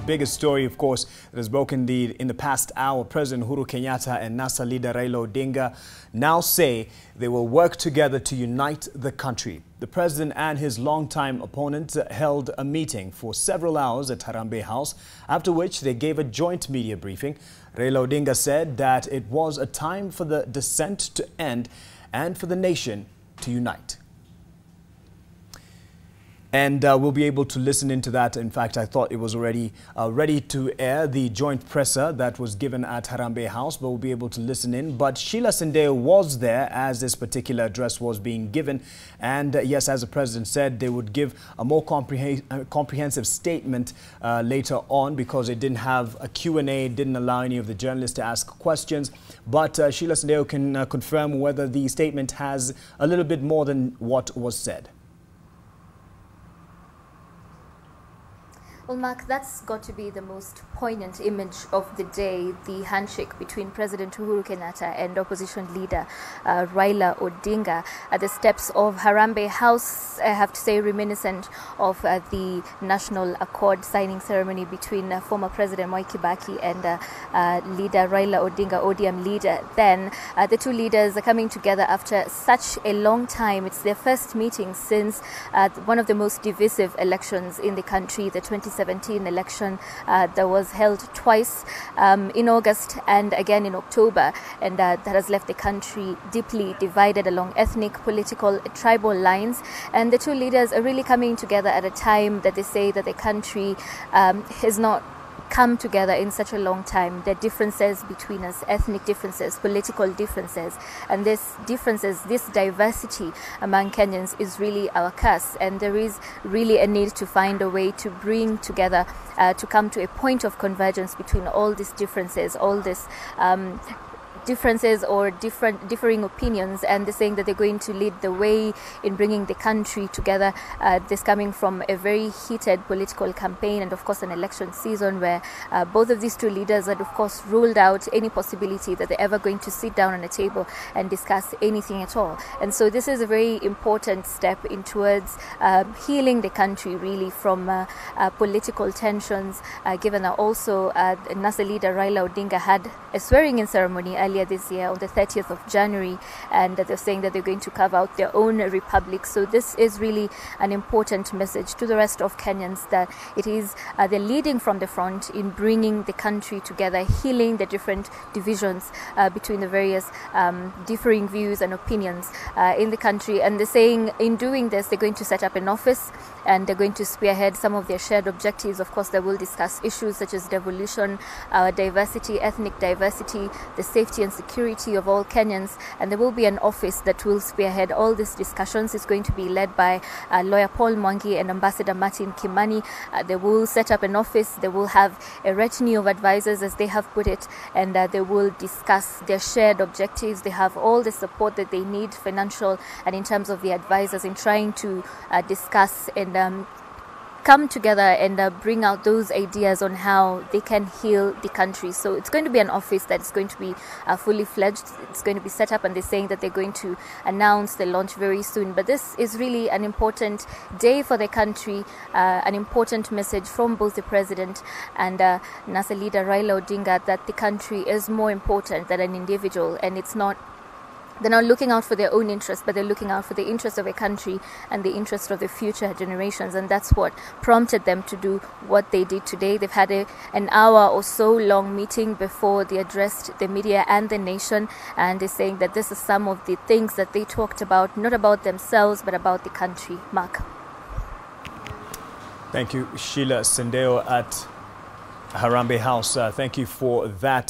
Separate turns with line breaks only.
biggest story, of course, that has broken in the past hour. President Uhuru Kenyatta and NASA leader Raila Odinga now say they will work together to unite the country. The president and his longtime opponent held a meeting for several hours at Harambee House, after which they gave a joint media briefing. Raila Odinga said that it was a time for the dissent to end and for the nation to unite. And we'll be able to listen into that. In fact, I thought it was already ready to air, the joint presser that was given at Harambee House, but we'll be able to listen in. But Sheila Sendeyo was there as this particular address was being given. And yes, as the president said, they would give a more comprehensive statement later on, because it didn't have a Q&A, didn't allow any of the journalists to ask questions. But Sheila Sendeyo can confirm whether the statement has a little bit more than what was said.
Well, Mark, that's got to be the most poignant image of the day, the handshake between President Uhuru Kenyatta and opposition leader Raila Odinga at the steps of Harambee House. I have to say, reminiscent of the National Accord signing ceremony between former President Mwai Kibaki and leader Raila Odinga, ODM leader. Then the two leaders are coming together after such a long time. It's their first meeting since one of the most divisive elections in the country, the 2017 election that was held twice in August and again in October, and that has left the country deeply divided along ethnic, political, tribal lines. And the two leaders are really coming together at a time that they say that the country has not come together in such a long time. There are differences between us, ethnic differences, political differences, and this diversity among Kenyans is really our curse, and there is really a need to find a way to bring together, to come to a point of convergence between all these differences, all this differences or differing opinions, and they're saying that they're going to lead the way in bringing the country together. This coming from a very heated political campaign and of course an election season where both of these two leaders had of course ruled out any possibility that they're ever going to sit down on a table and discuss anything at all. And so this is a very important step in towards healing the country really from political tensions, given that also NASA leader Raila Odinga had a swearing-in ceremony earlier this year on the 30th of January, and they're saying that they're going to carve out their own republic. So this is really an important message to the rest of Kenyans that it is they're leading from the front in bringing the country together, healing the different divisions between the various differing views and opinions in the country. And they're saying in doing this, they're going to set up an office and they're going to spearhead some of their shared objectives. Of course, they will discuss issues such as devolution, diversity, ethnic diversity, the safety and security of all Kenyans, and there will be an office that will spearhead all these discussions. It's going to be led by lawyer Paul Mwangi and Ambassador Martin Kimani. They will set up an office, they will have a retinue of advisors, as they have put it, and they will discuss their shared objectives. They have all the support that they need, financial and in terms of the advisors, in trying to discuss and come together and bring out those ideas on how they can heal the country. So it's going to be an office that's going to be fully fledged. It's going to be set up, and they're saying that they're going to announce the launch very soon. But this is really an important day for the country, an important message from both the president and NASA leader Raila Odinga that the country is more important than an individual, and it's not. They're not looking out for their own interests, but they're looking out for the interest of a country and the interest of the future generations. And that's what prompted them to do what they did today. They've had an hour or so long meeting before they addressed the media and the nation. And they're saying that this is some of the things that they talked about, not about themselves, but about the country. Mark.
Thank you, Sheila Sendeyo at Harambee House. Thank you for that.